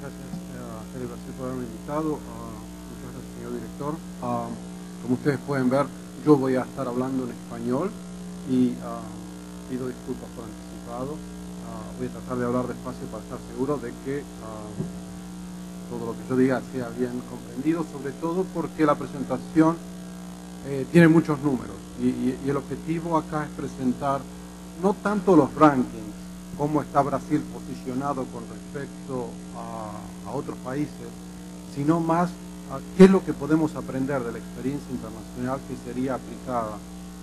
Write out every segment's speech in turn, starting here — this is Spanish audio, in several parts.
gracias, Felipe, por haberme invitado. Muchas gracias, señor director. Como ustedes pueden ver, yo voy a estar hablando en español y pido disculpas por anticipado. Voy a tratar de hablar despacio para estar seguro de que todo lo que yo diga sea bien comprendido, sobre todo porque la presentación tiene muchos números y el objetivo acá es presentar no tanto los rankings, cómo está Brasil posicionado con respecto a otros países, sino más qué es lo que podemos aprender de la experiencia internacional que sería aplicada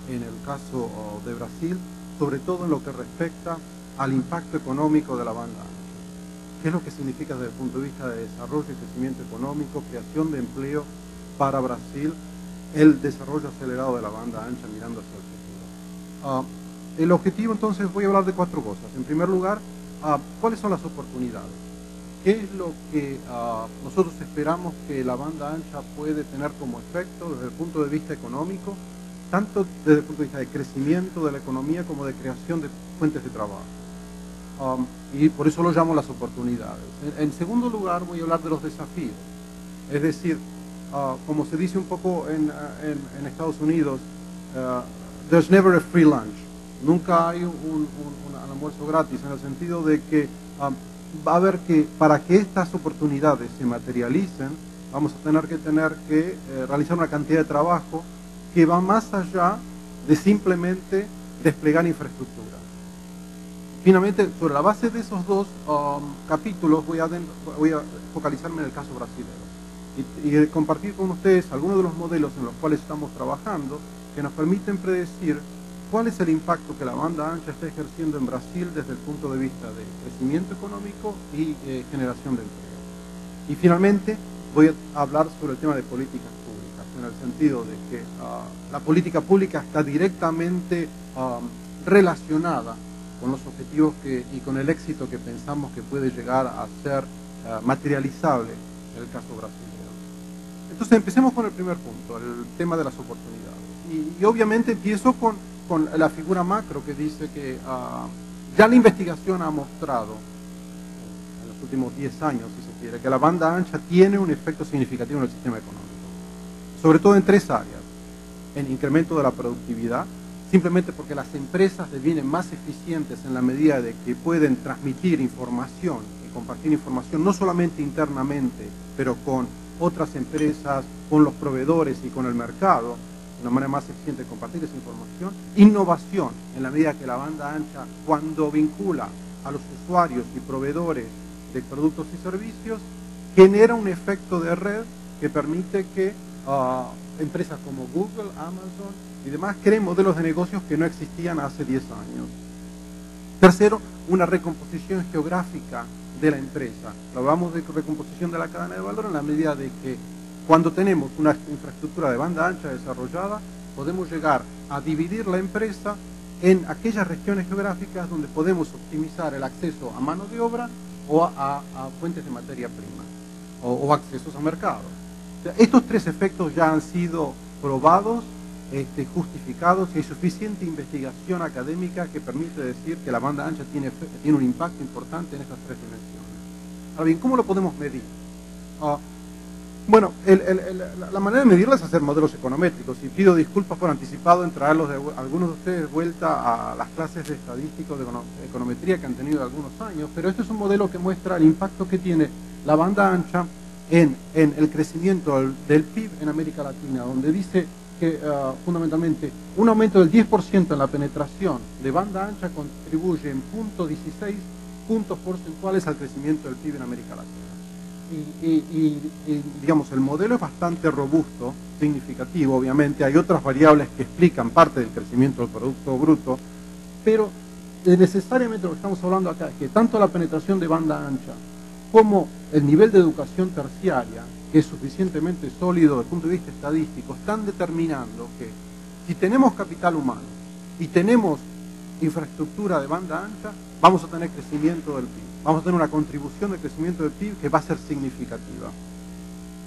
en el caso de Brasil, sobre todo en lo que respecta al impacto económico de la banda ancha. ¿Qué es lo que significa desde el punto de vista de desarrollo y crecimiento económico, creación de empleo para Brasil, el desarrollo acelerado de la banda ancha mirando hacia el futuro? El objetivo, entonces, voy a hablar de 4 cosas. En primer lugar, ¿cuáles son las oportunidades? ¿Qué es lo que nosotros esperamos que la banda ancha puede tener como efecto desde el punto de vista económico, tanto desde el punto de vista de crecimiento de la economía como de creación de fuentes de trabajo? Y por eso lo llamo las oportunidades. En segundo lugar, voy a hablar de los desafíos. Es decir, como se dice un poco en Estados Unidos, there's never a free lunch. Nunca hay un almuerzo gratis, en el sentido de que va a haber que, para que estas oportunidades se materialicen, vamos a tener que realizar una cantidad de trabajo que va más allá de simplemente desplegar infraestructura. Finalmente, sobre la base de esos 2 capítulos, voy a focalizarme en el caso brasileño y compartir con ustedes algunos de los modelos en los cuales estamos trabajando que nos permiten predecir cuál es el impacto que la banda ancha está ejerciendo en Brasil desde el punto de vista de crecimiento económico y generación de empleo. Y finalmente voy a hablar sobre el tema de políticas públicas, en el sentido de que la política pública está directamente relacionada con los objetivos y con el éxito que pensamos que puede llegar a ser materializable en el caso brasileño. Entonces empecemos con el primer punto, el tema de las oportunidades. Y obviamente empiezo con la figura macro que dice que ya la investigación ha mostrado en los últimos 10 años, si se quiere, que la banda ancha tiene un efecto significativo en el sistema económico, sobre todo en 3 áreas: en incremento de la productividad, simplemente porque las empresas devienen más eficientes en la medida de que pueden transmitir información y compartir información no solamente internamente, pero con otras empresas, con los proveedores y con el mercado, de una manera más eficiente de compartir esa información. Innovación, en la medida que la banda ancha, cuando vincula a los usuarios y proveedores de productos y servicios, genera un efecto de red que permite que empresas como Google, Amazon y demás creen modelos de negocios que no existían hace 10 años. Tercero, una recomposición geográfica de la empresa. Hablamos de recomposición de la cadena de valor en la medida de que cuando tenemos una infraestructura de banda ancha desarrollada, podemos llegar a dividir la empresa en aquellas regiones geográficas donde podemos optimizar el acceso a mano de obra o a fuentes de materia prima o accesos a mercados. O sea, estos 3 efectos ya han sido probados, justificados, y hay suficiente investigación académica que permite decir que la banda ancha tiene un impacto importante en estas 3 dimensiones. Ahora bien, ¿cómo lo podemos medir? Bueno, la manera de medirla es hacer modelos econométricos, y pido disculpas por anticipado en traerlos algunos de ustedes de vuelta a las clases de estadística o de econometría que han tenido algunos años, pero este es un modelo que muestra el impacto que tiene la banda ancha en el crecimiento del PIB en América Latina, donde dice que fundamentalmente un aumento del 10% en la penetración de banda ancha contribuye en 0.16 puntos porcentuales al crecimiento del PIB en América Latina. Y digamos, el modelo es bastante robusto, significativo. Obviamente hay otras variables que explican parte del crecimiento del Producto Bruto, pero necesariamente lo que estamos hablando acá es que tanto la penetración de banda ancha como el nivel de educación terciaria, que es suficientemente sólido desde el punto de vista estadístico, están determinando que si tenemos capital humano y tenemos infraestructura de banda ancha, vamos a tener crecimiento del PIB. Vamos a tener una contribución de crecimiento del PIB que va a ser significativa.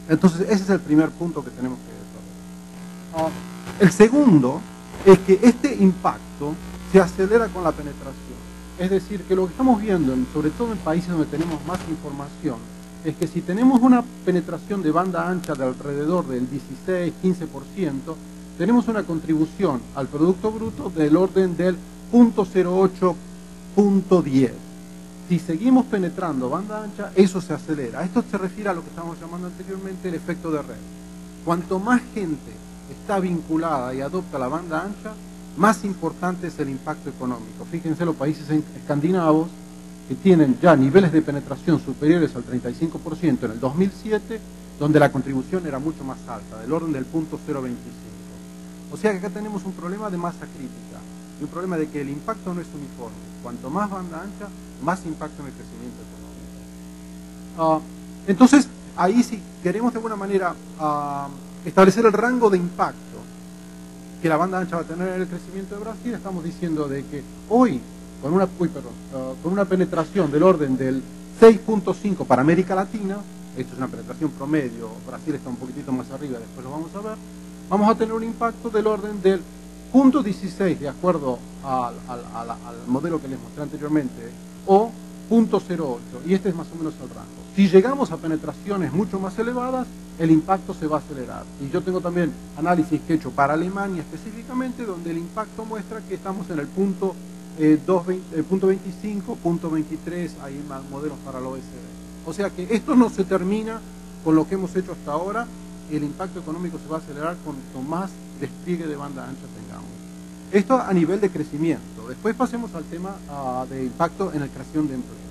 Entonces, ese es el primer punto que tenemos que desarrollar. El segundo es que este impacto se acelera con la penetración. Es decir, que lo que estamos viendo, sobre todo en países donde tenemos más información, es que si tenemos una penetración de banda ancha de alrededor del 16-15%, tenemos una contribución al Producto Bruto del orden del 0.08, 0.10. Si seguimos penetrando banda ancha, eso se acelera. Esto se refiere a lo que estábamos llamando anteriormente el efecto de red. Cuanto más gente está vinculada y adopta la banda ancha, más importante es el impacto económico. Fíjense los países escandinavos que tienen ya niveles de penetración superiores al 35% en el 2007, donde la contribución era mucho más alta, del orden del 0.025. O sea que acá tenemos un problema de masa crítica y un problema de que el impacto no es uniforme. Cuanto más banda ancha, más impacto en el crecimiento económico. Entonces, ahí si queremos de alguna manera establecer el rango de impacto que la banda ancha va a tener en el crecimiento de Brasil, estamos diciendo de que hoy, con una penetración del orden del 6.5 para América Latina, esto es una penetración promedio, Brasil está un poquitito más arriba, después lo vamos a ver, vamos a tener un impacto del orden del 0.16 de acuerdo al modelo que les mostré anteriormente, o 0.08, y este es más o menos el rango. Si llegamos a penetraciones mucho más elevadas, el impacto se va a acelerar. Y yo tengo también análisis que he hecho para Alemania específicamente, donde el impacto muestra que estamos en el punto 0.25, 0.23, hay más modelos para la OECD. O sea que esto no se termina con lo que hemos hecho hasta ahora, el impacto económico se va a acelerar cuanto más despliegue de banda ancha tengamos. Esto a nivel de crecimiento. Después pasemos al tema de impacto en la creación de empleo.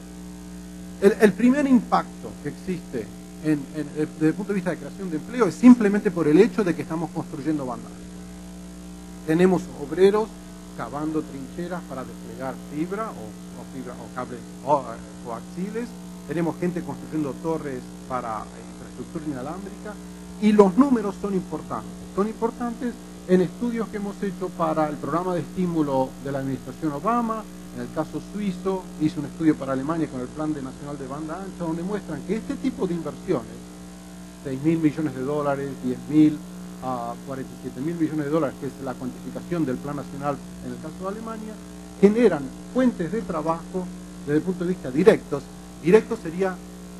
El primer impacto que existe desde el punto de vista de creación de empleo es simplemente por el hecho de que estamos construyendo banda ancha. Tenemos obreros cavando trincheras para desplegar fibra o cables coaxiales. Tenemos gente construyendo torres para infraestructura inalámbrica y los números son importantes. Son importantes en estudios que hemos hecho para el programa de estímulo de la administración Obama. En el caso suizo, hice un estudio para Alemania con el Plan Nacional de Banda Ancha, donde muestran que este tipo de inversiones, 6.000 millones de dólares, 10.000 a 47.000 millones de dólares, que es la cuantificación del Plan Nacional en el caso de Alemania, generan fuentes de trabajo desde el punto de vista directos. Directos sería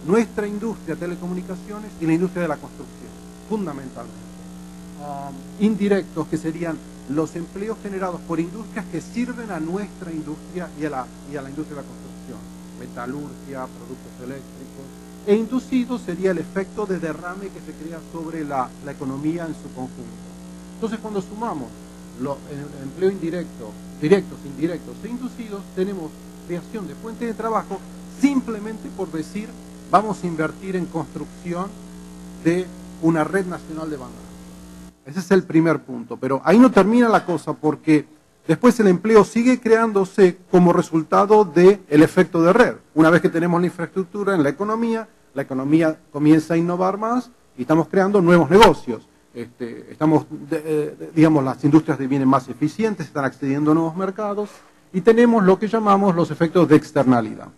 nuestra industria de telecomunicaciones y la industria de la construcción, fundamentalmente. Indirectos, que serían los empleos generados por industrias que sirven a nuestra industria y a la industria de la construcción, metalurgia, productos eléctricos, e inducido sería el efecto de derrame que se crea sobre la economía en su conjunto. Entonces, cuando sumamos el empleo indirecto, directos, indirectos e inducidos, tenemos creación de fuentes de trabajo simplemente por decir vamos a invertir en construcción de una red nacional de banda. Ese es el primer punto, pero ahí no termina la cosa porque después el empleo sigue creándose como resultado del efecto de red. Una vez que tenemos la infraestructura en la economía comienza a innovar más y estamos creando nuevos negocios. Digamos, las industrias devienen más eficientes, están accediendo a nuevos mercados y tenemos lo que llamamos los efectos de externalidad.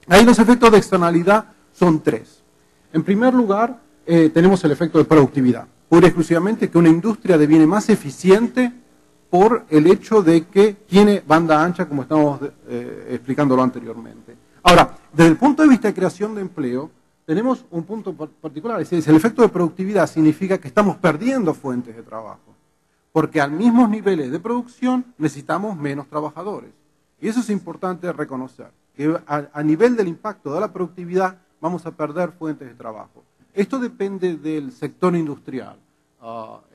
Ahí los efectos de externalidad son tres. En primer lugar, tenemos el efecto de productividad. Pura y exclusivamente que una industria deviene más eficiente por el hecho de que tiene banda ancha, como estamos explicándolo anteriormente. Ahora, desde el punto de vista de creación de empleo, tenemos un punto particular, es decir, el efecto de productividad significa que estamos perdiendo fuentes de trabajo, porque a mismos niveles de producción necesitamos menos trabajadores. Y eso es importante reconocer, que a nivel del impacto de la productividad vamos a perder fuentes de trabajo. Esto depende del sector industrial.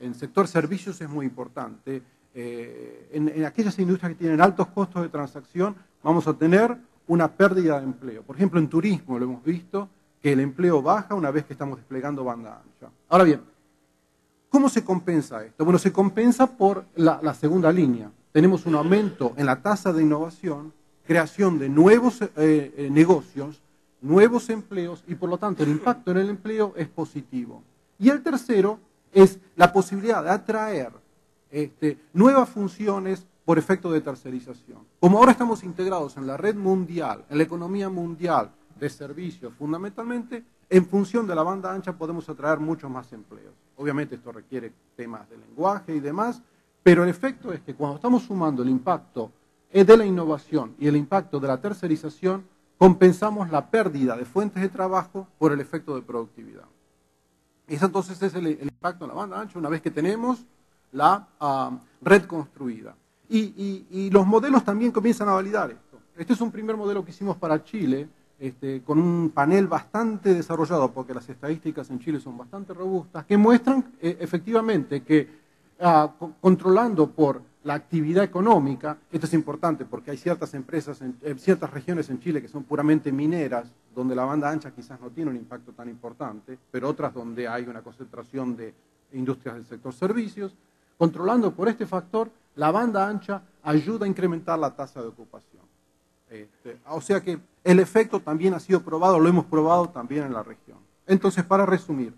En el sector servicios es muy importante. En aquellas industrias que tienen altos costos de transacción vamos a tener una pérdida de empleo. Por ejemplo, en turismo lo hemos visto, que el empleo baja una vez que estamos desplegando banda ancha. Ahora bien, ¿cómo se compensa esto? Bueno, se compensa por la segunda línea. Tenemos un aumento en la tasa de innovación, creación de nuevos negocios, nuevos empleos y por lo tanto el impacto en el empleo es positivo. Y el tercero es la posibilidad de atraer nuevas funciones por efecto de tercerización. Como ahora estamos integrados en la red mundial, en la economía mundial de servicios fundamentalmente, en función de la banda ancha podemos atraer muchos más empleos. Obviamente esto requiere temas de lenguaje y demás, pero el efecto es que cuando estamos sumando el impacto de la innovación y el impacto de la tercerización, compensamos la pérdida de fuentes de trabajo por el efecto de productividad. Ese entonces es el impacto en la banda ancha una vez que tenemos la red construida. Y los modelos también comienzan a validar esto. Este es un primer modelo que hicimos para Chile, con un panel bastante desarrollado, porque las estadísticas en Chile son bastante robustas, que muestran efectivamente que controlando por la actividad económica, esto es importante porque hay ciertas empresas, ciertas regiones en Chile que son puramente mineras, donde la banda ancha quizás no tiene un impacto tan importante, pero otras donde hay una concentración de industrias del sector servicios. Controlando por este factor, la banda ancha ayuda a incrementar la tasa de ocupación. O sea que el efecto también ha sido probado, lo hemos probado también en la región. Entonces, para resumir,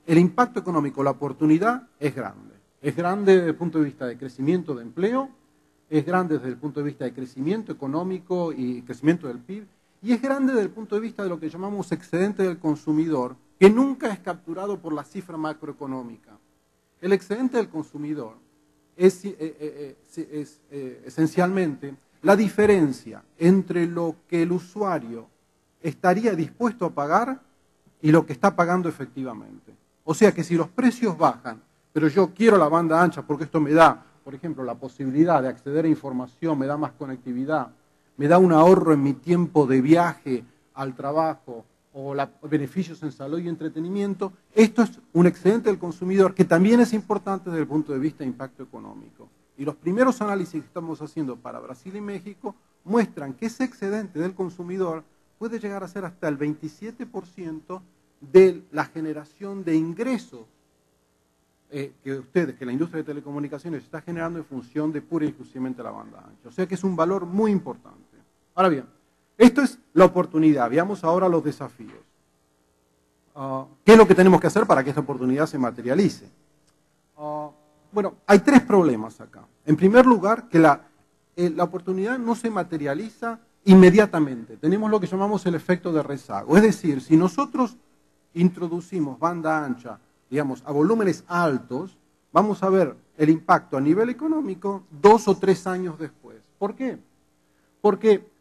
el impacto económico, la oportunidad es grande. Es grande desde el punto de vista de crecimiento de empleo, es grande desde el punto de vista de crecimiento económico y crecimiento del PIB, y es grande desde el punto de vista de lo que llamamos excedente del consumidor, que nunca es capturado por la cifra macroeconómica. El excedente del consumidor es esencialmente la diferencia entre lo que el usuario estaría dispuesto a pagar y lo que está pagando efectivamente. O sea que si los precios bajan, pero yo quiero la banda ancha porque esto me da, por ejemplo, la posibilidad de acceder a información, me da más conectividad, me da un ahorro en mi tiempo de viaje al trabajo o beneficios en salud y entretenimiento, esto es un excedente del consumidor que también es importante desde el punto de vista de impacto económico. Y los primeros análisis que estamos haciendo para Brasil y México muestran que ese excedente del consumidor puede llegar a ser hasta el 27% de la generación de ingresos que la industria de telecomunicaciones está generando en función de pura y exclusivamente la banda ancha. O sea que es un valor muy importante. Ahora bien, esto es la oportunidad. Veamos ahora los desafíos. ¿Qué es lo que tenemos que hacer para que esta oportunidad se materialice? Bueno, hay tres problemas acá. En primer lugar, que la oportunidad no se materializa inmediatamente. Tenemos lo que llamamos el efecto de rezago. Es decir, si nosotros introducimos banda ancha, digamos, a volúmenes altos, vamos a ver el impacto a nivel económico 2 o 3 años después. ¿Por qué? Porque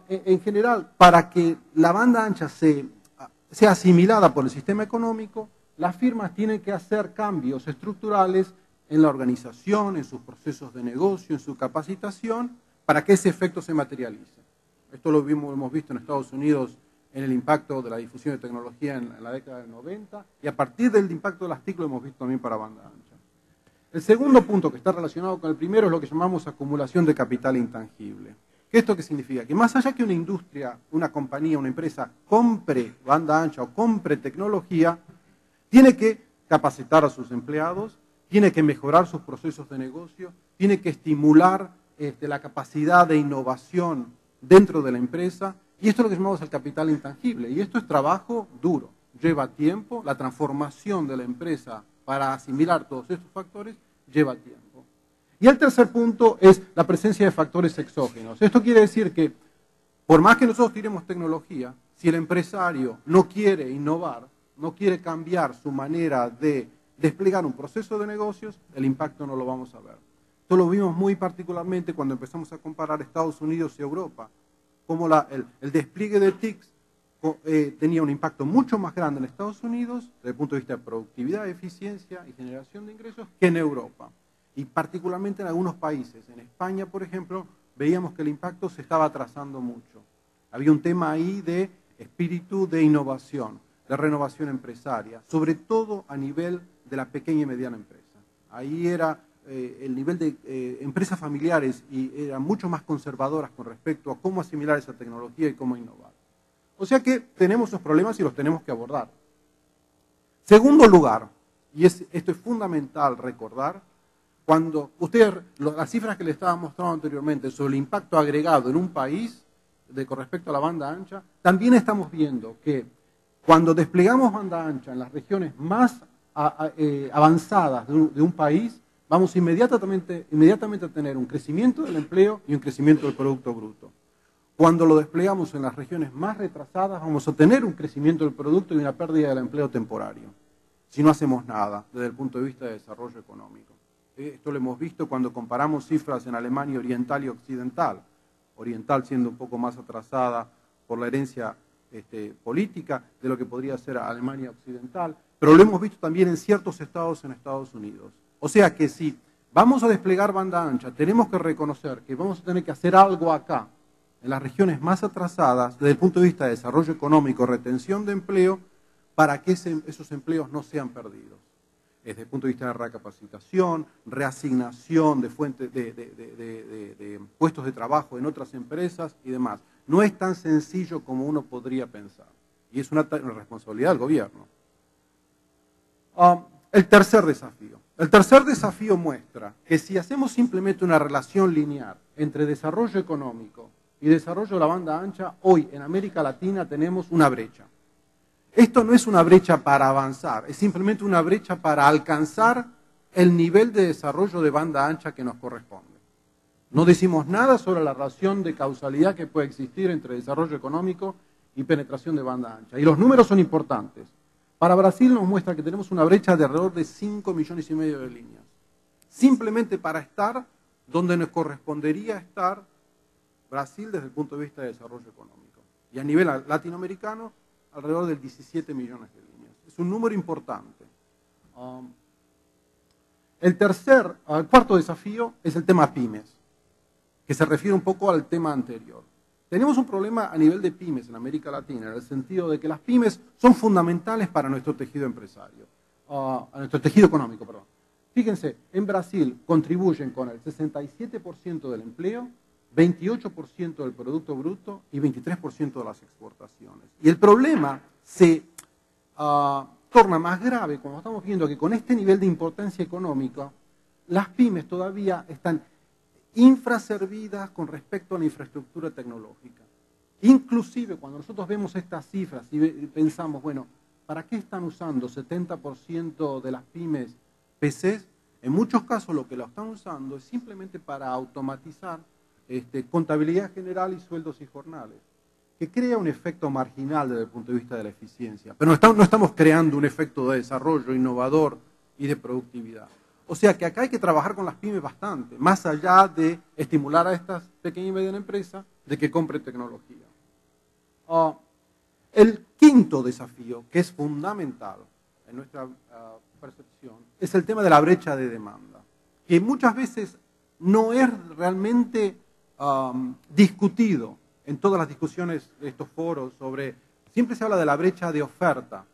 en general, para que la banda ancha sea asimilada por el sistema económico, las firmas tienen que hacer cambios estructurales en la organización, en sus procesos de negocio, en su capacitación, para que ese efecto se materialice. Esto lo hemos visto en Estados Unidos en el impacto de la difusión de tecnología en la década del 90, y a partir del impacto del TIC lo hemos visto también para banda ancha. El segundo punto que está relacionado con el primero es lo que llamamos acumulación de capital intangible. ¿Esto qué significa? Que más allá que una industria, una compañía, una empresa compre banda ancha o compre tecnología, tiene que capacitar a sus empleados, tiene que mejorar sus procesos de negocio, tiene que estimular la capacidad de innovación dentro de la empresa, y esto es lo que llamamos el capital intangible, y esto es trabajo duro, lleva tiempo, la transformación de la empresa para asimilar todos estos factores lleva tiempo. Y el tercer punto es la presencia de factores exógenos. Esto quiere decir que, por más que nosotros tiremos tecnología, si el empresario no quiere innovar, no quiere cambiar su manera de desplegar un proceso de negocios, el impacto no lo vamos a ver. Esto lo vimos muy particularmente cuando empezamos a comparar Estados Unidos y Europa, como el despliegue de TICs tenía un impacto mucho más grande en Estados Unidos, desde el punto de vista de productividad, eficiencia y generación de ingresos, que en Europa. Y particularmente en algunos países. En España, por ejemplo, veíamos que el impacto se estaba atrasando mucho. Había un tema ahí de espíritu de innovación, de renovación empresaria, sobre todo a nivel de la pequeña y mediana empresa. Ahí era el nivel de empresas familiares y eran mucho más conservadoras con respecto a cómo asimilar esa tecnología y cómo innovar. O sea que tenemos esos problemas y los tenemos que abordar. Segundo lugar, y esto es fundamental recordar, cuando las cifras que le estaba mostrando anteriormente sobre el impacto agregado en un país con respecto a la banda ancha, también estamos viendo que cuando desplegamos banda ancha en las regiones más avanzadas de un país, vamos inmediatamente a tener un crecimiento del empleo y un crecimiento del Producto Bruto. Cuando lo desplegamos en las regiones más retrasadas, vamos a tener un crecimiento del producto y una pérdida del empleo temporario, si no hacemos nada desde el punto de vista de desarrollo económico. Esto lo hemos visto cuando comparamos cifras en Alemania oriental y occidental. Oriental siendo un poco más atrasada por la herencia política de lo que podría ser Alemania Occidental, pero lo hemos visto también en ciertos estados en Estados Unidos. O sea que si vamos a desplegar banda ancha, tenemos que reconocer que vamos a tener que hacer algo acá, en las regiones más atrasadas, desde el punto de vista de desarrollo económico, retención de empleo, para que esos empleos no sean perdidos. Desde el punto de vista de recapacitación, reasignación de fuentes de puestos de trabajo en otras empresas y demás. No es tan sencillo como uno podría pensar. Y es una responsabilidad del gobierno. El tercer desafío. El tercer desafío muestra que si hacemos simplemente una relación lineal entre desarrollo económico y desarrollo de la banda ancha, hoy en América Latina tenemos una brecha. Esto no es una brecha para avanzar, es simplemente una brecha para alcanzar el nivel de desarrollo de banda ancha que nos corresponde. No decimos nada sobre la relación de causalidad que puede existir entre desarrollo económico y penetración de banda ancha. Y los números son importantes. Para Brasil nos muestra que tenemos una brecha de alrededor de 5,5 millones de líneas. Simplemente para estar donde nos correspondería estar Brasil desde el punto de vista de desarrollo económico. Y a nivel latinoamericano, alrededor de 17 millones de líneas. Es un número importante. El cuarto desafío es el tema pymes, que se refiere un poco al tema anterior. Tenemos un problema a nivel de pymes en América Latina, en el sentido de que las pymes son fundamentales para nuestro tejido empresario, a nuestro tejido económico, perdón. Fíjense, en Brasil contribuyen con el 67% del empleo, 28% del Producto Bruto y 23% de las exportaciones. Y el problema se torna más grave cuando estamos viendo que con este nivel de importancia económica, las pymes todavía están infraservidas con respecto a la infraestructura tecnológica. Inclusive cuando nosotros vemos estas cifras y pensamos, bueno, ¿para qué están usando 70% de las pymes PCs? En muchos casos lo que lo están usando es simplemente para automatizar contabilidad general y sueldos y jornales, que crea un efecto marginal desde el punto de vista de la eficiencia. Pero no estamos creando un efecto de desarrollo innovador y de productividad. O sea que acá hay que trabajar con las pymes bastante, más allá de estimular a estas pequeñas y medianas empresas de que compren tecnología. El quinto desafío, que es fundamental en nuestra percepción, es el tema de la brecha de demanda, que muchas veces no es realmente discutido en todas las discusiones de estos foros sobre, siempre se habla de la brecha de oferta,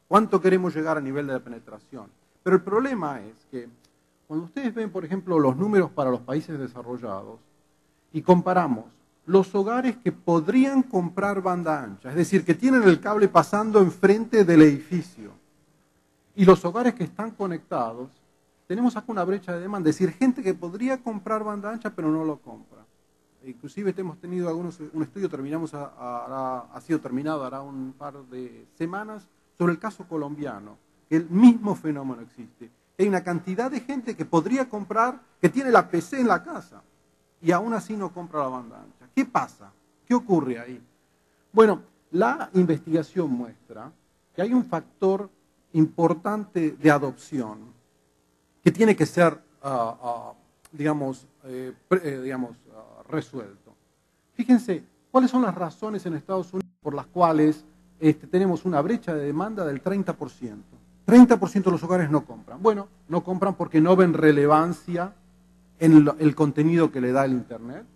cuánto queremos llegar a nivel de penetración. Pero el problema es que cuando ustedes ven, por ejemplo, los números para los países desarrollados y comparamos los hogares que podrían comprar banda ancha, es decir, que tienen el cable pasando enfrente del edificio, y los hogares que están conectados, tenemos acá una brecha de demanda, es decir, gente que podría comprar banda ancha pero no lo compra. Inclusive hemos tenido un estudio, ha sido terminado hará un par de semanas, sobre el caso colombiano, que el mismo fenómeno existe. Hay una cantidad de gente que podría comprar, que tiene la PC en la casa, y aún así no compra la banda ancha. ¿Qué pasa? ¿Qué ocurre ahí? Bueno, la investigación muestra que hay un factor importante de adopción que tiene que ser, resuelto. Fíjense, ¿cuáles son las razones en Estados Unidos por las cuales tenemos una brecha de demanda del 30%? 30% de los hogares no compran. Bueno, no compran porque no ven relevancia en el contenido que le da el Internet.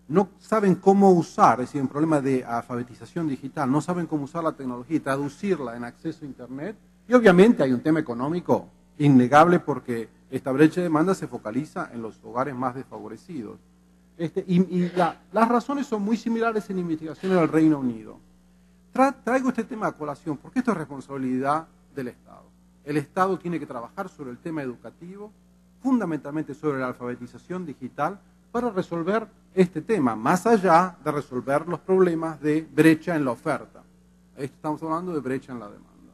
No saben cómo usar, es decir, un problema de alfabetización digital, no saben cómo usar la tecnología y traducirla en acceso a Internet. Y obviamente hay un tema económico innegable porque esta brecha de demanda se focaliza en los hogares más desfavorecidos. Las razones son muy similares en investigación en el Reino Unido. Traigo este tema a colación porque esto es responsabilidad del Estado. El Estado tiene que trabajar sobre el tema educativo, fundamentalmente sobre la alfabetización digital, para resolver este tema, más allá de resolver los problemas de brecha en la oferta. Estamos hablando de brecha en la demanda.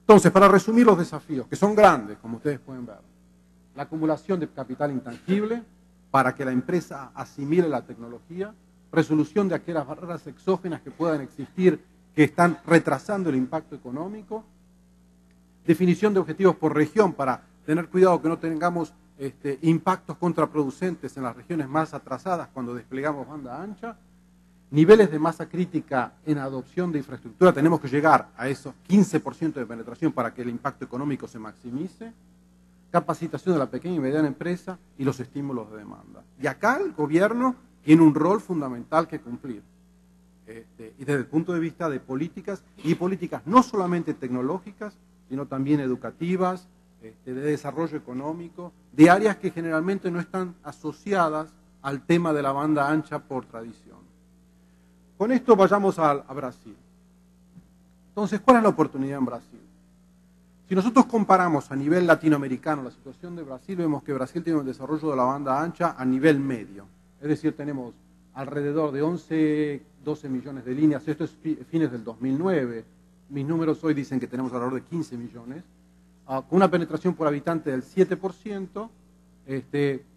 Entonces, para resumir los desafíos, que son grandes, como ustedes pueden ver, la acumulación de capital intangible para que la empresa asimile la tecnología, resolución de aquellas barreras exógenas que puedan existir que están retrasando el impacto económico, definición de objetivos por región para tener cuidado que no tengamos impactos contraproducentes en las regiones más atrasadas cuando desplegamos banda ancha, niveles de masa crítica en adopción de infraestructura, tenemos que llegar a esos 15% de penetración para que el impacto económico se maximice, capacitación de la pequeña y mediana empresa y los estímulos de demanda. Y acá el gobierno tiene un rol fundamental que cumplir. Y desde el punto de vista de políticas, y políticas no solamente tecnológicas, sino también educativas, de desarrollo económico, de áreas que generalmente no están asociadas al tema de la banda ancha por tradición. Con esto vayamos a Brasil. Entonces, ¿cuál es la oportunidad en Brasil? Si nosotros comparamos a nivel latinoamericano la situación de Brasil, vemos que Brasil tiene un desarrollo de la banda ancha a nivel medio. Es decir, tenemos alrededor de 11, 12 millones de líneas. Esto es fines del 2009. Mis números hoy dicen que tenemos alrededor de 15 millones. Con una penetración por habitante del 7%.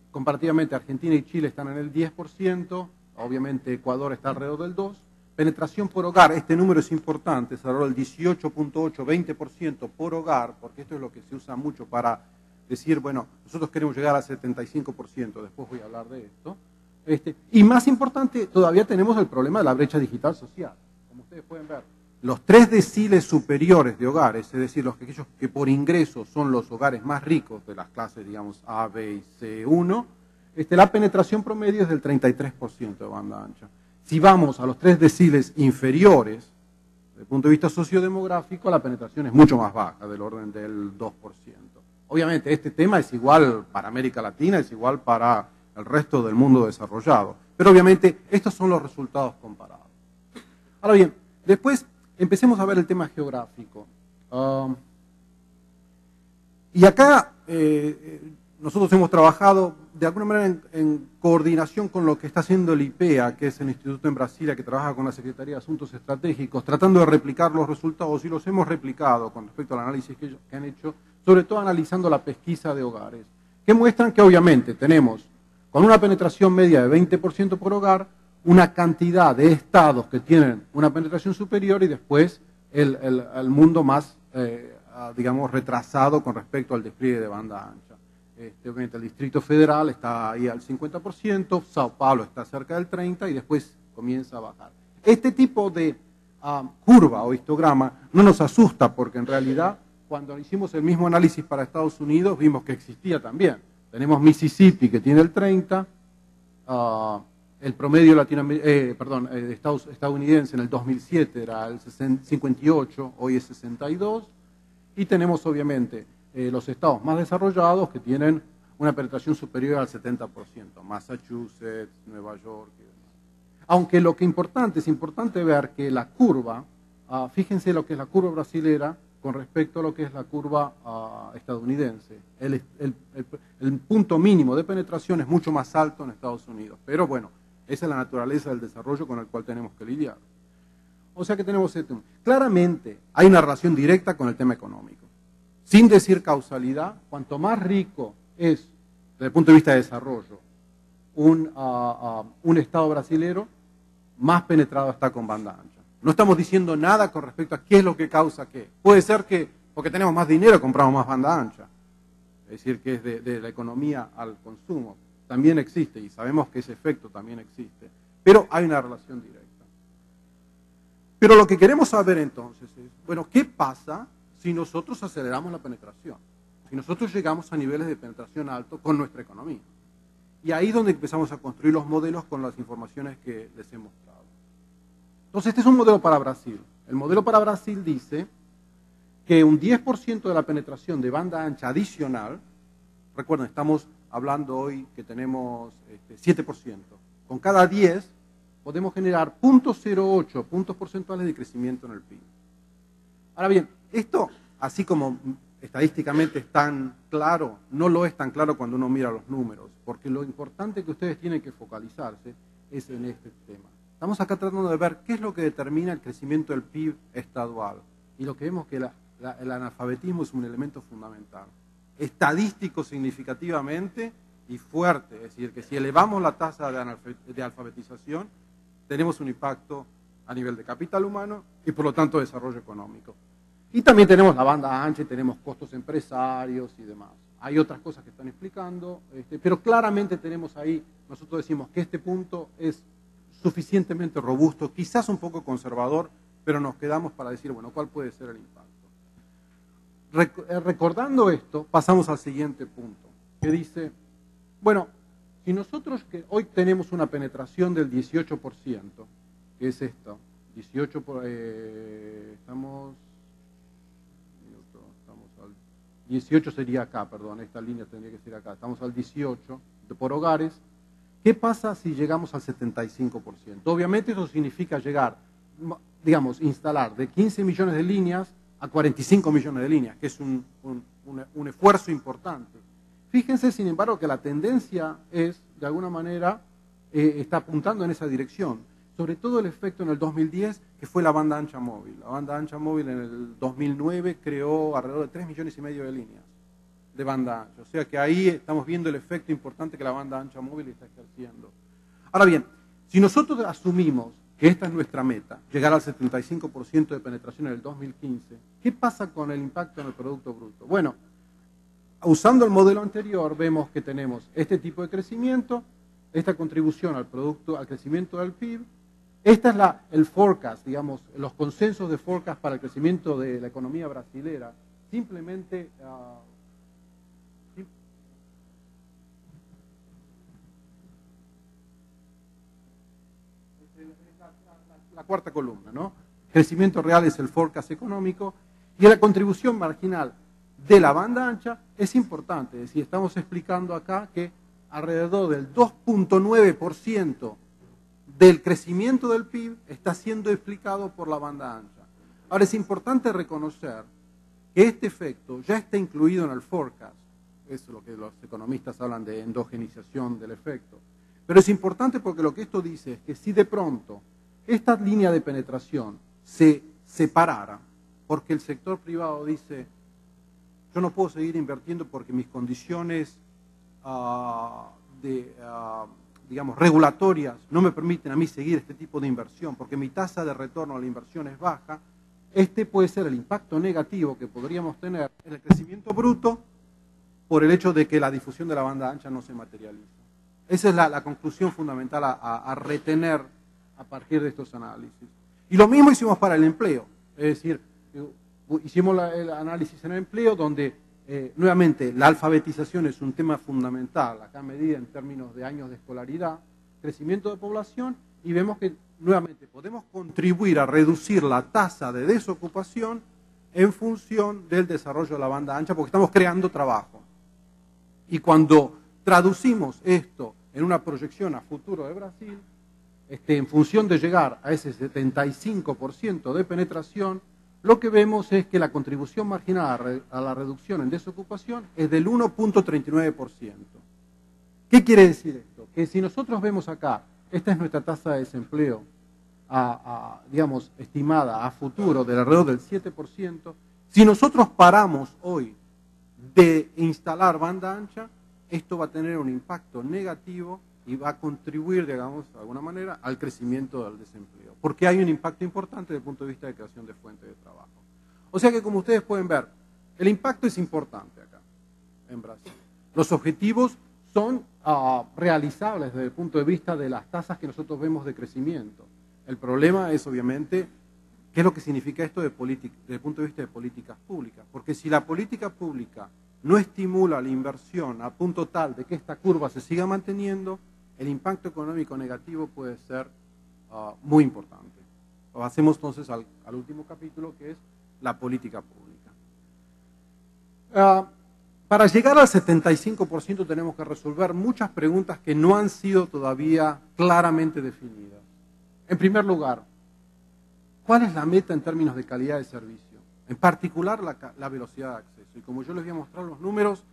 Comparativamente Argentina y Chile están en el 10%. Obviamente Ecuador está alrededor del 2%. Penetración por hogar, este número es importante, es alrededor del 18.8, 20% por hogar, porque esto es lo que se usa mucho para decir, bueno, nosotros queremos llegar al 75%, después voy a hablar de esto. Y más importante, todavía tenemos el problema de la brecha digital social. Como ustedes pueden ver, los 3 deciles superiores de hogares, es decir, aquellos que por ingreso son los hogares más ricos de las clases, digamos, A, B y C1, la penetración promedio es del 33% de banda ancha. Si vamos a los 3 deciles inferiores, desde el punto de vista sociodemográfico, la penetración es mucho más baja, del orden del 2%. Obviamente, este tema es igual para América Latina, es igual para el resto del mundo desarrollado. Pero obviamente, estos son los resultados comparados. Ahora bien, después empecemos a ver el tema geográfico. Y acá nosotros hemos trabajado de alguna manera en coordinación con lo que está haciendo el IPEA, que es el instituto en Brasilia que trabaja con la Secretaría de Asuntos Estratégicos, tratando de replicar los resultados, y los hemos replicado con respecto al análisis que han hecho, sobre todo analizando la pesquisa de hogares, que muestran que obviamente tenemos, con una penetración media de 20% por hogar, una cantidad de estados que tienen una penetración superior y después el mundo más, digamos, retrasado con respecto al despliegue de banda ancha. Obviamente el Distrito Federal está ahí al 50%, Sao Paulo está cerca del 30% y después comienza a bajar. Este tipo de curva o histograma no nos asusta porque en realidad cuando hicimos el mismo análisis para Estados Unidos vimos que existía también. Tenemos Mississippi que tiene el 30%, el promedio estadounidense en el 2007 era el 58%, hoy es 62%, y tenemos obviamente los estados más desarrollados que tienen una penetración superior al 70%, Massachusetts, Nueva York y demás. Aunque lo que es importante ver que la curva, fíjense lo que es la curva brasilera con respecto a lo que es la curva estadounidense. El punto mínimo de penetración es mucho más alto en Estados Unidos, pero bueno, esa es la naturaleza del desarrollo con el cual tenemos que lidiar. O sea que tenemos claramente hay una relación directa con el tema económico. Sin decir causalidad, cuanto más rico es, desde el punto de vista de desarrollo, un Estado brasilero, más penetrado está con banda ancha. No estamos diciendo nada con respecto a qué es lo que causa qué. Puede ser que porque tenemos más dinero compramos más banda ancha. Es decir, que es de la economía al consumo. También existe y sabemos que ese efecto también existe. Pero hay una relación directa. Pero lo que queremos saber entonces es, bueno, ¿qué pasa si nosotros aceleramos la penetración? Si nosotros llegamos a niveles de penetración alto con nuestra economía. Y ahí es donde empezamos a construir los modelos con las informaciones que les he mostrado. Entonces, este es un modelo para Brasil. El modelo para Brasil dice que un 10% de la penetración de banda ancha adicional, recuerden, estamos hablando hoy que tenemos 7%, con cada 10 podemos generar 0.08 puntos porcentuales de crecimiento en el PIB. Ahora bien, esto, así como estadísticamente es tan claro, no lo es tan claro cuando uno mira los números, porque lo importante que ustedes tienen que focalizarse es en este tema. Estamos acá tratando de ver qué es lo que determina el crecimiento del PIB estadual. Y lo que vemos que el analfabetismo es un elemento fundamental. Estadístico significativamente y fuerte. Es decir, que si elevamos la tasa de alfabetización, tenemos un impacto a nivel de capital humano y por lo tanto desarrollo económico. Y también tenemos la banda ancha y tenemos costos empresarios y demás. Hay otras cosas que están explicando, pero claramente tenemos ahí, nosotros decimos que este punto es suficientemente robusto, quizás un poco conservador, pero nos quedamos para decir, bueno, ¿cuál puede ser el impacto? Recordando esto, pasamos al siguiente punto, que dice, bueno, si nosotros que hoy tenemos una penetración del 18%, que es esto, 18 estamos al 18 sería acá, perdón, esta línea tendría que ser acá, estamos al 18 por hogares. ¿Qué pasa si llegamos al 75%? Obviamente eso significa llegar, digamos, instalar de 15 millones de líneas a 45 millones de líneas, que es un esfuerzo importante. Fíjense, sin embargo, que la tendencia es, de alguna manera, está apuntando en esa dirección. Sobre todo el efecto en el 2010, que fue la banda ancha móvil. La banda ancha móvil en el 2009 creó alrededor de 3 millones y medio de líneas de banda ancha. O sea que ahí estamos viendo el efecto importante que la banda ancha móvil está ejerciendo. Ahora bien, si nosotros asumimos que esta es nuestra meta, llegar al 75% de penetración en el 2015, ¿qué pasa con el impacto en el Producto Bruto? Bueno, usando el modelo anterior, vemos que tenemos este tipo de crecimiento, esta contribución al crecimiento del PIB. Esta es el forecast, digamos, los consensos de forecast para el crecimiento de la economía brasilera. Simplemente la cuarta columna, ¿no? Crecimiento real es el forecast económico y la contribución marginal de la banda ancha es importante. Es decir, estamos explicando acá que alrededor del 2.9% del crecimiento del PIB está siendo explicado por la banda ancha. Ahora, es importante reconocer que este efecto ya está incluido en el forecast. Eso es lo que los economistas hablan de endogenización del efecto. Pero es importante porque lo que esto dice es que si de pronto esta línea de penetración se separara, porque el sector privado dice, yo no puedo seguir invirtiendo porque mis condiciones digamos, regulatorias no me permiten a mí seguir este tipo de inversión, porque mi tasa de retorno a la inversión es baja, este puede ser el impacto negativo que podríamos tener en el crecimiento bruto por el hecho de que la difusión de la banda ancha no se materializa. Esa es la conclusión fundamental a retener a partir de estos análisis. Y lo mismo hicimos para el empleo, es decir, hicimos el análisis en el empleo donde nuevamente la alfabetización es un tema fundamental, acá medida en términos de años de escolaridad, crecimiento de población, y vemos que nuevamente podemos contribuir a reducir la tasa de desocupación en función del desarrollo de la banda ancha, porque estamos creando trabajo. Y cuando traducimos esto en una proyección a futuro de Brasil, en función de llegar a ese 75% de penetración, lo que vemos es que la contribución marginal a la reducción en desocupación es del 1.39%. ¿Qué quiere decir esto? Que si nosotros vemos acá, esta es nuestra tasa de desempleo, digamos, estimada a futuro del alrededor del 7%, si nosotros paramos hoy de instalar banda ancha, esto va a tener un impacto negativo y va a contribuir, digamos, de alguna manera, al crecimiento del desempleo. Porque hay un impacto importante desde el punto de vista de creación de fuentes de trabajo. O sea que, como ustedes pueden ver, el impacto es importante acá, en Brasil. Los objetivos son realizables desde el punto de vista de las tasas que nosotros vemos de crecimiento. El problema es, obviamente, qué es lo que significa esto desde el punto de vista de políticas públicas. Porque si la política pública no estimula la inversión a punto tal de que esta curva se siga manteniendo, el impacto económico negativo puede ser muy importante. Pasemos entonces al último capítulo, que es la política pública. Para llegar al 75% tenemos que resolver muchas preguntas que no han sido todavía claramente definidas. En primer lugar, ¿cuál es la meta en términos de calidad de servicio? En particular, la velocidad de acceso. Y como yo les voy a mostrar los números,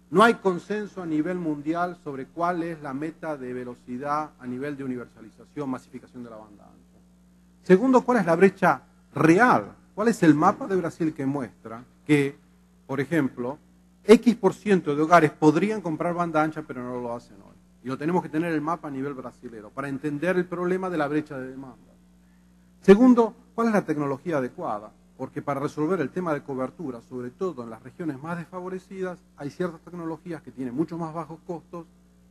no hay consenso a nivel mundial sobre cuál es la meta de velocidad a nivel de universalización, masificación de la banda ancha. Segundo, ¿cuál es la brecha real? ¿Cuál es el mapa de Brasil que muestra que, por ejemplo, X% de hogares podrían comprar banda ancha pero no lo hacen hoy? Y lo tenemos que tener el mapa a nivel brasilero para entender el problema de la brecha de demanda. Segundo, ¿cuál es la tecnología adecuada? Porque para resolver el tema de cobertura, sobre todo en las regiones más desfavorecidas, hay ciertas tecnologías que tienen mucho más bajos costos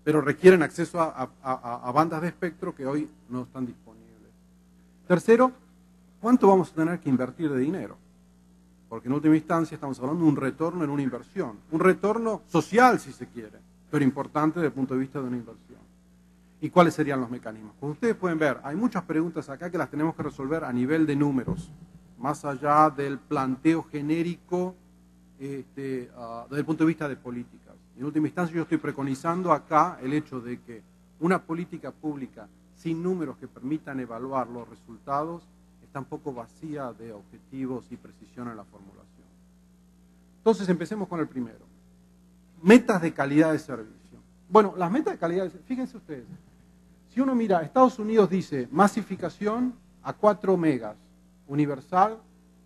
pero requieren acceso a bandas de espectro que hoy no están disponibles. Tercero, ¿cuánto vamos a tener que invertir de dinero? Porque en última instancia estamos hablando de un retorno en una inversión, un retorno social si se quiere, pero importante desde el punto de vista de una inversión. ¿Y cuáles serían los mecanismos? Como ustedes pueden ver, hay muchas preguntas acá que las tenemos que resolver a nivel de números, más allá del planteo genérico desde el punto de vista de políticas. En última instancia yo estoy preconizando acá el hecho de que una política pública sin números que permitan evaluar los resultados está un poco vacía de objetivos y precisión en la formulación. Entonces empecemos con el primero. Metas de calidad de servicio. Bueno, las metas de calidad de servicio, fíjense ustedes, si uno mira, Estados Unidos dice masificación a 4 megas, universal,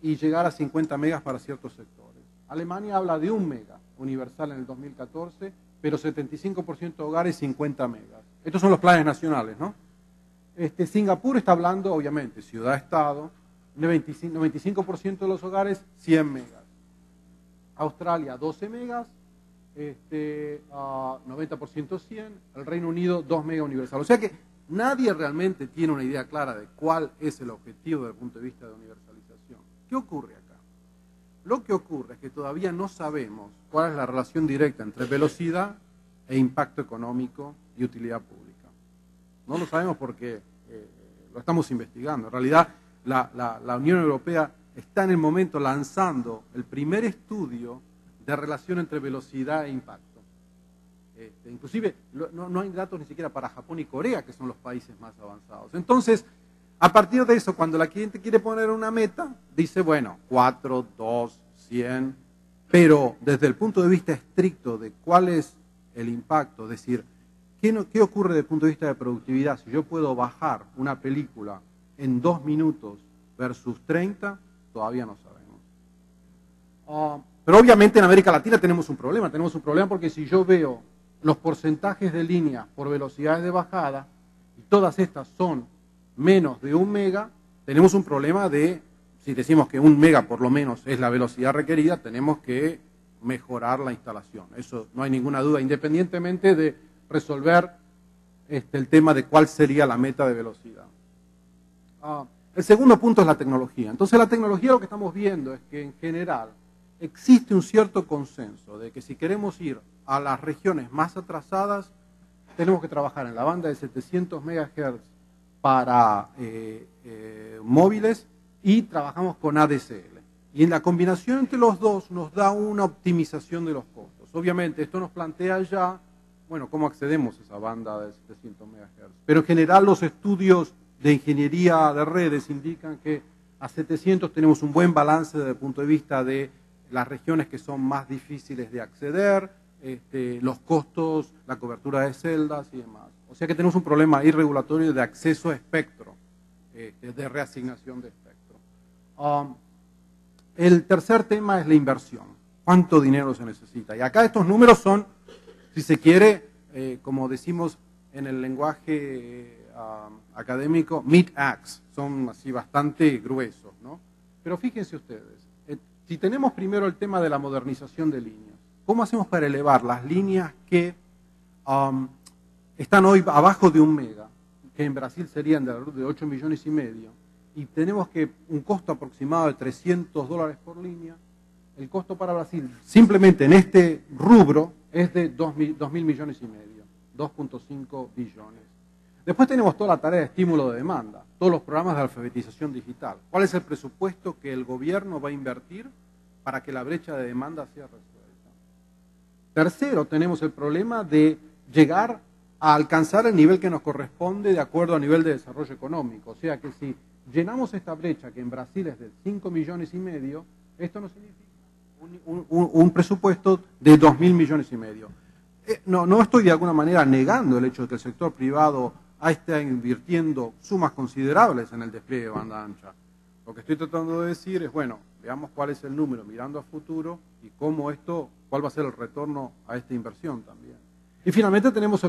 y llegar a 50 megas para ciertos sectores. Alemania habla de 1 mega, universal en el 2014, pero 75% de hogares 50 megas. Estos son los planes nacionales, ¿no? Singapur está hablando, obviamente, ciudad-estado, 95% de los hogares 100 megas. Australia 12 megas, 90% 100, el Reino Unido 2 megas universal. O sea que nadie realmente tiene una idea clara de cuál es el objetivo desde el punto de vista de universalización. ¿Qué ocurre acá? Lo que ocurre es que todavía no sabemos cuál es la relación directa entre velocidad e impacto económico y utilidad pública. No lo sabemos porque lo estamos investigando. En realidad, la Unión Europea está en el momento lanzando el primer estudio de relación entre velocidad e impacto. Inclusive, no hay datos ni siquiera para Japón y Corea, que son los países más avanzados. Entonces, a partir de eso, cuando la gente quiere poner una meta, dice, bueno, 4, 2, 100, pero desde el punto de vista estricto de cuál es el impacto, es decir, ¿qué ocurre desde el punto de vista de productividad? Si yo puedo bajar una película en 2 minutos versus 30, todavía no sabemos. Pero obviamente en América Latina tenemos un problema porque si yo veo los porcentajes de líneas por velocidades de bajada, y todas estas son menos de 1 mega, tenemos un problema de, si decimos que 1 mega por lo menos es la velocidad requerida, tenemos que mejorar la instalación. Eso no hay ninguna duda, independientemente de resolver el tema de cuál sería la meta de velocidad. El segundo punto es la tecnología. Entonces la tecnología, lo que estamos viendo es que en general existe un cierto consenso de que si queremos ir a las regiones más atrasadas, tenemos que trabajar en la banda de 700 MHz para móviles y trabajamos con ADSL. Y en la combinación entre los dos nos da una optimización de los costos. Obviamente esto nos plantea ya, bueno, cómo accedemos a esa banda de 700 MHz. Pero en general los estudios de ingeniería de redes indican que a 700 tenemos un buen balance desde el punto de vista de las regiones que son más difíciles de acceder, los costos, la cobertura de celdas y demás. O sea que tenemos un problema ahí regulatorio de acceso a espectro, de reasignación de espectro. El tercer tema es la inversión. ¿Cuánto dinero se necesita? Y acá estos números son, si se quiere, como decimos en el lenguaje académico, meat-axe, son así bastante gruesos, ¿no? Pero fíjense ustedes, si tenemos primero el tema de la modernización de líneas, ¿cómo hacemos para elevar las líneas que están hoy abajo de 1 mega, que en Brasil serían de 8,5 millones, y tenemos que un costo aproximado de $300 por línea? El costo para Brasil, simplemente en este rubro, es de 2,000 millones y medio, 2,5 billones. Después tenemos toda la tarea de estímulo de demanda, todos los programas de alfabetización digital. ¿Cuál es el presupuesto que el gobierno va a invertir para que la brecha de demanda sea resuelta? Tercero, tenemos el problema de llegar a alcanzar el nivel que nos corresponde de acuerdo al nivel de desarrollo económico. O sea que si llenamos esta brecha, que en Brasil es de 5,5 millones, esto no significa un presupuesto de 2,000 millones y medio. No estoy de alguna manera negando el hecho de que el sector privado está invirtiendo sumas considerables en el despliegue de banda ancha. Lo que estoy tratando de decir es, bueno, veamos cuál es el número mirando a futuro y cuál va a ser el retorno a esta inversión también. Y finalmente tenemos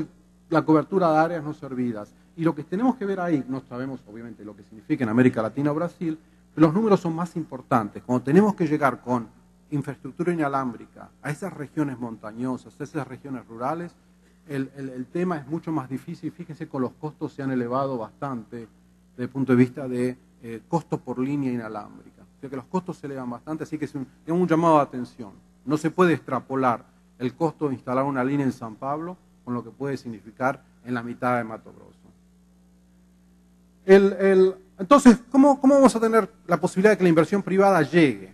la cobertura de áreas no servidas. Y lo que tenemos que ver ahí, no sabemos obviamente lo que significa en América Latina o Brasil, pero los números son más importantes. Cuando tenemos que llegar con infraestructura inalámbrica a esas regiones montañosas, a esas regiones rurales, el tema es mucho más difícil. Fíjense que los costos se han elevado bastante desde el punto de vista de costo por línea inalámbrica. O sea que los costos se elevan bastante, así que es un llamado de atención. No se puede extrapolar el costo de instalar una línea en San Pablo con lo que puede significar en la mitad de Mato Grosso. Entonces, ¿cómo vamos a tener la posibilidad de que la inversión privada llegue?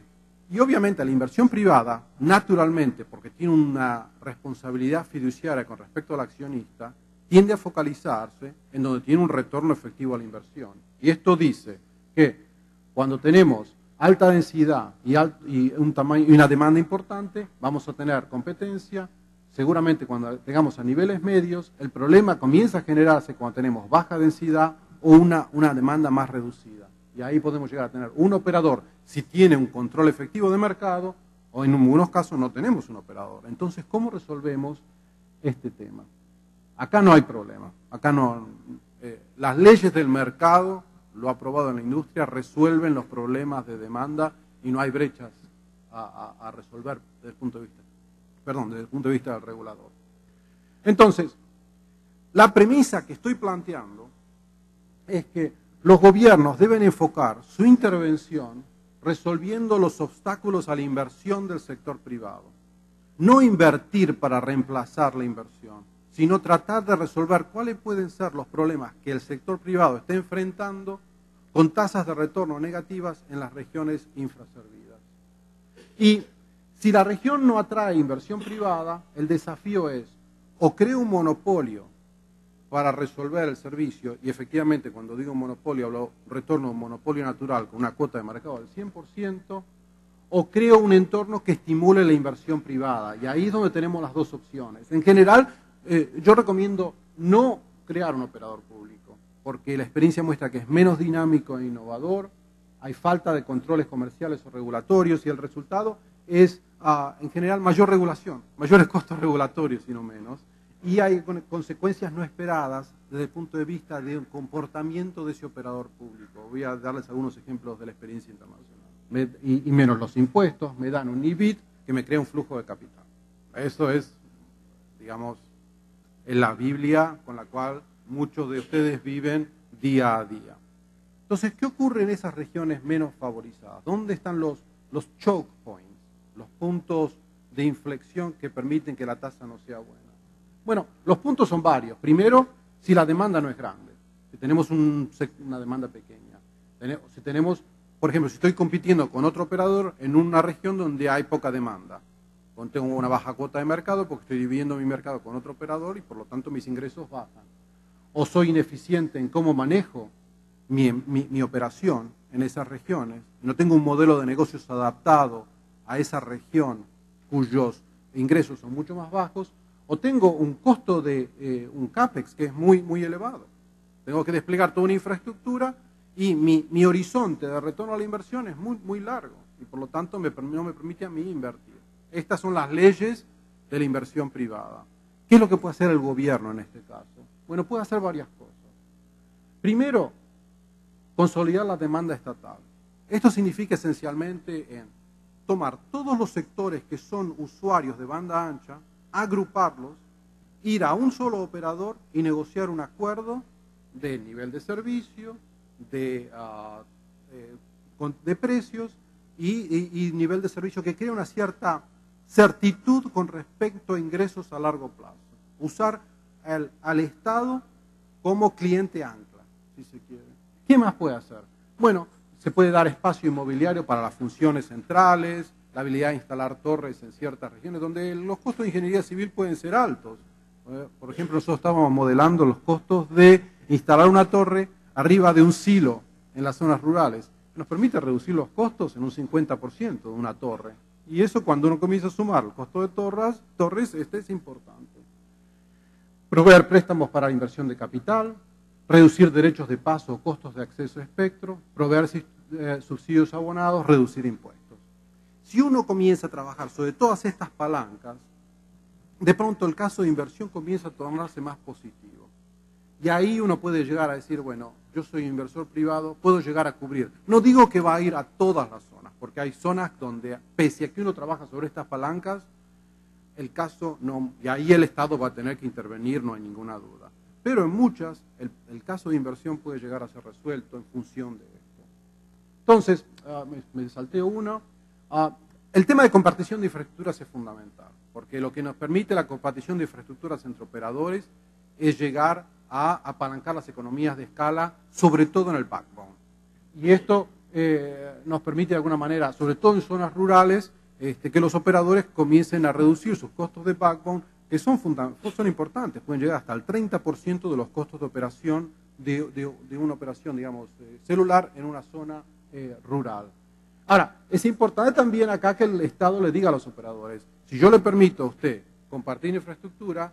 Y obviamente la inversión privada, naturalmente, porque tiene una responsabilidad fiduciaria con respecto al accionista, tiende a focalizarse en donde tiene un retorno efectivo a la inversión. Y esto dice que cuando tenemos alta densidad y una demanda importante, vamos a tener competencia. Seguramente cuando tengamos a niveles medios, el problema comienza a generarse cuando tenemos baja densidad o una demanda más reducida. Y ahí podemos llegar a tener un operador si tiene un control efectivo de mercado, o en algunos casos no tenemos un operador. Entonces, ¿cómo resolvemos este tema? Acá no hay problema. Acá no. Las leyes del mercado, lo aprobado en la industria, resuelven los problemas de demanda y no hay brechas a resolver desde el punto de vista del regulador. Entonces, la premisa que estoy planteando es que los gobiernos deben enfocar su intervención resolviendo los obstáculos a la inversión del sector privado. No invertir para reemplazar la inversión, sino tratar de resolver cuáles pueden ser los problemas que el sector privado está enfrentando con tasas de retorno negativas en las regiones infraservidas. Y si la región no atrae inversión privada, el desafío es o crea un monopolio para resolver el servicio, y efectivamente cuando digo monopolio hablo retorno a un monopolio natural con una cuota de mercado del 100%, o creo un entorno que estimule la inversión privada, y ahí es donde tenemos las dos opciones. En general, yo recomiendo no crear un operador público, porque la experiencia muestra que es menos dinámico e innovador, hay falta de controles comerciales o regulatorios, y el resultado es, en general, mayor regulación, mayores costos regulatorios, si no menos, y hay consecuencias no esperadas desde el punto de vista del comportamiento de ese operador público. Voy a darles algunos ejemplos de la experiencia internacional. Y menos los impuestos, me dan un IBIT que me crea un flujo de capital. Eso es, digamos, en la Biblia con la cual muchos de ustedes viven día a día. Entonces, ¿qué ocurre en esas regiones menos favorizadas? ¿Dónde están los choke points, los puntos de inflexión que permiten que la tasa no sea buena? Bueno, los puntos son varios. Primero, si la demanda no es grande, si tenemos una demanda pequeña. Si tenemos, por ejemplo, si estoy compitiendo con otro operador en una región donde hay poca demanda, tengo una baja cuota de mercado porque estoy dividiendo mi mercado con otro operador y por lo tanto mis ingresos bajan. O soy ineficiente en cómo manejo mi operación en esas regiones, no tengo un modelo de negocios adaptado a esa región cuyos ingresos son mucho más bajos, o tengo un costo de un CAPEX que es muy, muy elevado. Tengo que desplegar toda una infraestructura y mi horizonte de retorno a la inversión es muy, muy largo y por lo tanto no me permite a mí invertir. Estas son las leyes de la inversión privada. ¿Qué es lo que puede hacer el gobierno en este caso? Bueno, puede hacer varias cosas. Primero, consolidar la demanda estatal. Esto significa esencialmente en tomar todos los sectores que son usuarios de banda ancha, agruparlos, ir a un solo operador y negociar un acuerdo de nivel de servicio, de precios y nivel de servicio que crea una cierta certitud con respecto a ingresos a largo plazo. Usar al Estado como cliente ancla, si se quiere. ¿Qué más puede hacer? Bueno, se puede dar espacio inmobiliario para las funciones centrales, la habilidad de instalar torres en ciertas regiones donde los costos de ingeniería civil pueden ser altos. Por ejemplo, nosotros estábamos modelando los costos de instalar una torre arriba de un silo en las zonas rurales. Nos permite reducir los costos en un 50% de una torre. Y eso cuando uno comienza a sumar el costo de torres, es importante. Proveer préstamos para inversión de capital, reducir derechos de paso o costos de acceso a espectro, proveer subsidios abonados, reducir impuestos. Si uno comienza a trabajar sobre todas estas palancas, de pronto el caso de inversión comienza a tornarse más positivo. Y ahí uno puede llegar a decir, bueno, yo soy inversor privado, puedo llegar a cubrir. No digo que va a ir a todas las zonas, porque hay zonas donde, pese a que uno trabaja sobre estas palancas, el caso no, y ahí el Estado va a tener que intervenir, no hay ninguna duda. Pero en muchas, el caso de inversión puede llegar a ser resuelto en función de esto. Entonces, me salteo uno. El tema de compartición de infraestructuras es fundamental, porque lo que nos permite la compartición de infraestructuras entre operadores es llegar a apalancar las economías de escala, sobre todo en el backbone. Y esto nos permite de alguna manera, sobre todo en zonas rurales, que los operadores comiencen a reducir sus costos de backbone, que son importantes, pueden llegar hasta el 30% de los costos de operación de una operación, digamos, celular en una zona rural. Ahora, es importante también acá que el Estado le diga a los operadores, si yo le permito a usted compartir infraestructura,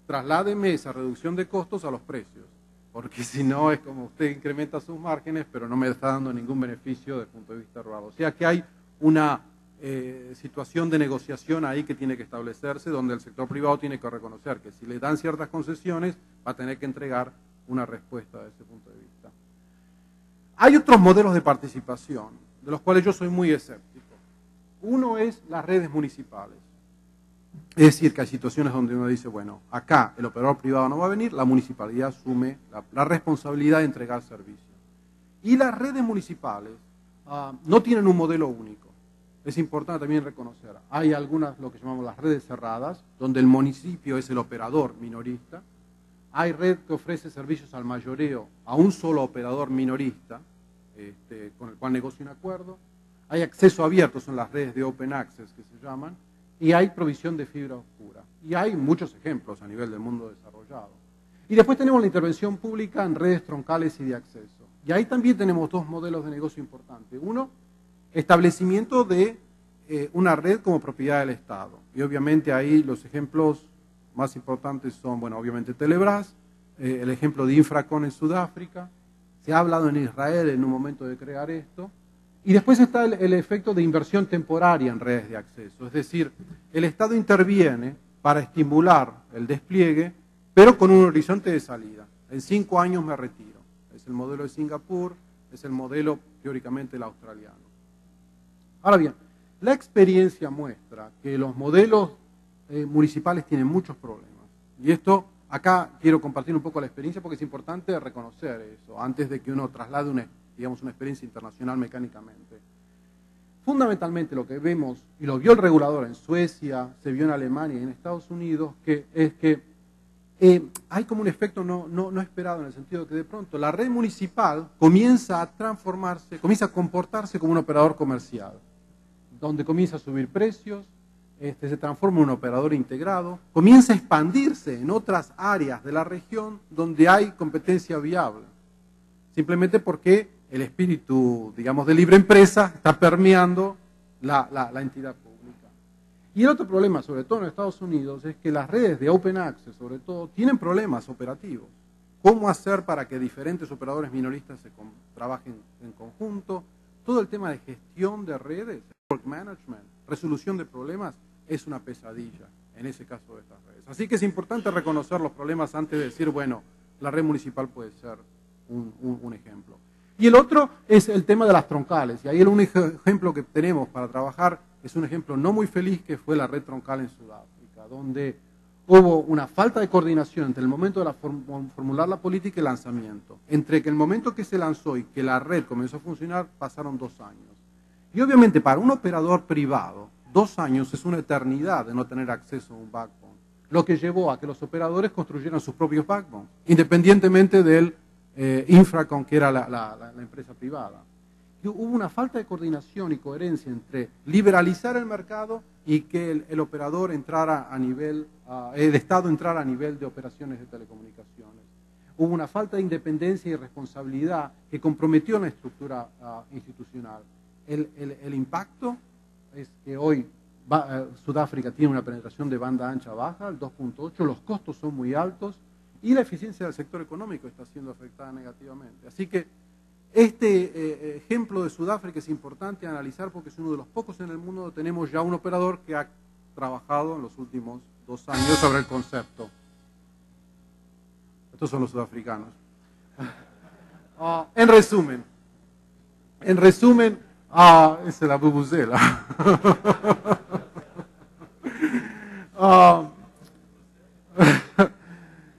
trasládeme esa reducción de costos a los precios, porque si no es como usted incrementa sus márgenes, pero no me está dando ningún beneficio desde el punto de vista rural. O sea que hay una situación de negociación ahí que tiene que establecerse, donde el sector privado tiene que reconocer que si le dan ciertas concesiones, va a tener que entregar una respuesta desde ese punto de vista. Hay otros modelos de participación, de los cuales yo soy muy escéptico. Uno es las redes municipales. Es decir, que hay situaciones donde uno dice, bueno, acá el operador privado no va a venir, la municipalidad asume la responsabilidad de entregar servicios. Y las redes municipales no tienen un modelo único. Es importante también reconocer, hay algunas, lo que llamamos las redes cerradas, donde el municipio es el operador minorista. Hay red que ofrece servicios al mayoreo a un solo operador minorista, con el cual negocia un acuerdo. Hay acceso abierto, son las redes de Open Access que se llaman, y hay provisión de fibra oscura. Y hay muchos ejemplos a nivel del mundo desarrollado. Y después tenemos la intervención pública en redes troncales y de acceso. Y ahí también tenemos dos modelos de negocio importantes. Uno, establecimiento de una red como propiedad del Estado. Y obviamente ahí los ejemplos más importantes son, bueno, obviamente Telebrás, el ejemplo de Infracon en Sudáfrica. Se ha hablado en Israel en un momento de crear esto. Y después está el efecto de inversión temporaria en redes de acceso. Es decir, el Estado interviene para estimular el despliegue, pero con un horizonte de salida. En 5 años me retiro. Es el modelo de Singapur, es el modelo teóricamente el australiano. Ahora bien, la experiencia muestra que los modelos municipales tienen muchos problemas. Y esto, acá quiero compartir un poco la experiencia porque es importante reconocer eso, antes de que uno traslade una experiencia internacional mecánicamente. Fundamentalmente lo que vemos, y lo vio el regulador en Suecia, se vio en Alemania y en Estados Unidos, es que hay como un efecto no esperado, en el sentido de que de pronto la red municipal comienza a transformarse, comienza a comportarse como un operador comercial, donde comienza a subir precios, se transforma en un operador integrado, comienza a expandirse en otras áreas de la región donde hay competencia viable, simplemente porque el espíritu, digamos, de libre empresa está permeando la entidad pública. Y el otro problema, sobre todo en Estados Unidos, es que las redes de Open Access, sobre todo, tienen problemas operativos. ¿Cómo hacer para que diferentes operadores minoristas trabajen en conjunto? Todo el tema de gestión de redes, work management, resolución de problemas, es una pesadilla en ese caso de estas redes. Así que es importante reconocer los problemas antes de decir, bueno, la red municipal puede ser un ejemplo. Y el otro es el tema de las troncales. Y ahí el único ejemplo que tenemos para trabajar es un ejemplo no muy feliz, que fue la red troncal en Sudáfrica, donde hubo una falta de coordinación entre el momento de formular la política y el lanzamiento. Entre que el momento que se lanzó y que la red comenzó a funcionar, pasaron 2 años. Y obviamente para un operador privado, 2 años es una eternidad de no tener acceso a un backbone. Lo que llevó a que los operadores construyeran sus propios backbones, independientemente del Infracon, que era la empresa privada. Y hubo una falta de coordinación y coherencia entre liberalizar el mercado y que el operador entrara a nivel, el Estado entrara a nivel de operaciones de telecomunicaciones. Hubo una falta de independencia y responsabilidad que comprometió la estructura institucional. El impacto es que hoy Sudáfrica tiene una penetración de banda ancha baja, el 2.8, los costos son muy altos y la eficiencia del sector económico está siendo afectada negativamente. Así que este ejemplo de Sudáfrica es importante analizar porque es uno de los pocos en el mundo donde tenemos ya un operador que ha trabajado en los últimos 2 años sobre el concepto. Estos son los sudafricanos. En resumen, esa es la bubusela.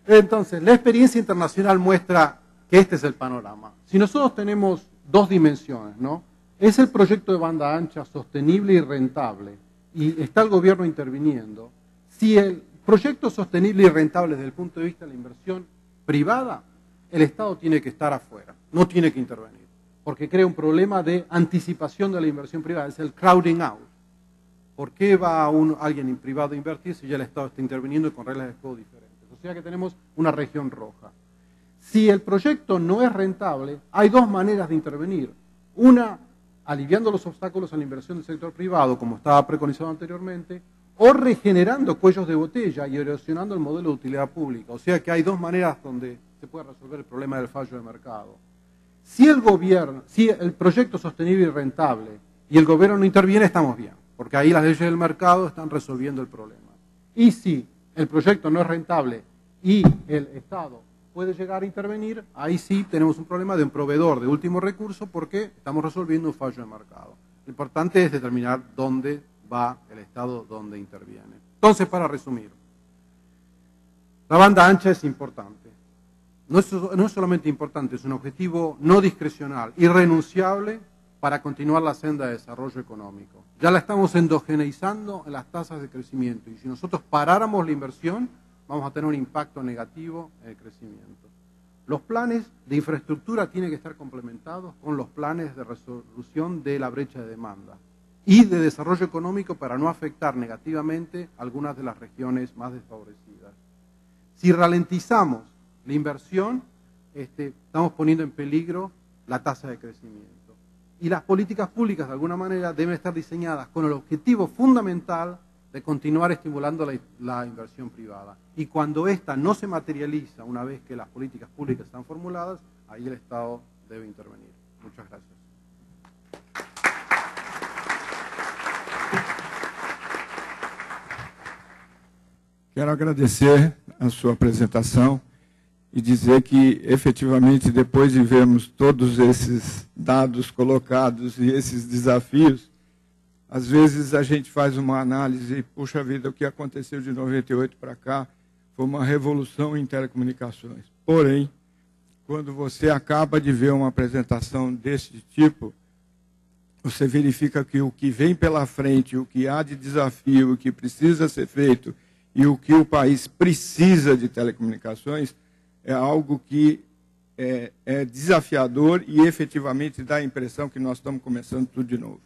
Entonces, la experiencia internacional muestra que este es el panorama. Si nosotros tenemos dos dimensiones, ¿no? Es el proyecto de banda ancha sostenible y rentable, y está el gobierno interviniendo. Si el proyecto sostenible y rentable desde el punto de vista de la inversión privada, el Estado tiene que estar afuera, no tiene que intervenir, porque crea un problema de anticipación de la inversión privada, es el crowding out. ¿Por qué va alguien privado a invertir si ya el Estado está interviniendo con reglas de juego diferentes? O sea que tenemos una región roja. Si el proyecto no es rentable, hay dos maneras de intervenir. Una, aliviando los obstáculos a la inversión del sector privado, como estaba preconizado anteriormente, o regenerando cuellos de botella y erosionando el modelo de utilidad pública. O sea que hay dos maneras donde se puede resolver el problema del fallo de mercado. Si el proyecto es sostenible y rentable y el gobierno no interviene, estamos bien, porque ahí las leyes del mercado están resolviendo el problema. Y si el proyecto no es rentable y el Estado puede llegar a intervenir, ahí sí tenemos un problema de un proveedor de último recurso porque estamos resolviendo un fallo de mercado. Lo importante es determinar dónde va el Estado, dónde interviene. Entonces, para resumir, la banda ancha es importante. No es solamente importante, es un objetivo no discrecional, irrenunciable para continuar la senda de desarrollo económico. Ya la estamos endogeneizando en las tasas de crecimiento y si nosotros paráramos la inversión, vamos a tener un impacto negativo en el crecimiento. Los planes de infraestructura tienen que estar complementados con los planes de resolución de la brecha de demanda y de desarrollo económico para no afectar negativamente a algunas de las regiones más desfavorecidas. Si ralentizamos la inversión, estamos poniendo en peligro la tasa de crecimiento. Y las políticas públicas, de alguna manera, deben estar diseñadas con el objetivo fundamental de continuar estimulando la inversión privada. Y cuando esta no se materializa una vez que las políticas públicas están formuladas, ahí el Estado debe intervenir. Muchas gracias. Quero agradecer a sua apresentação e dizer que, efetivamente, depois de vermos todos esses dados colocados e esses desafios, às vezes a gente faz uma análise e, puxa vida, o que aconteceu de 98 para cá foi uma revolução em telecomunicações. Porém, quando você acaba de ver uma apresentação desse tipo, você verifica que o que vem pela frente, o que há de desafio, o que precisa ser feito e o que o país precisa de telecomunicações é algo que é desafiador e efetivamente dá a impressão que nós estamos começando tudo de novo.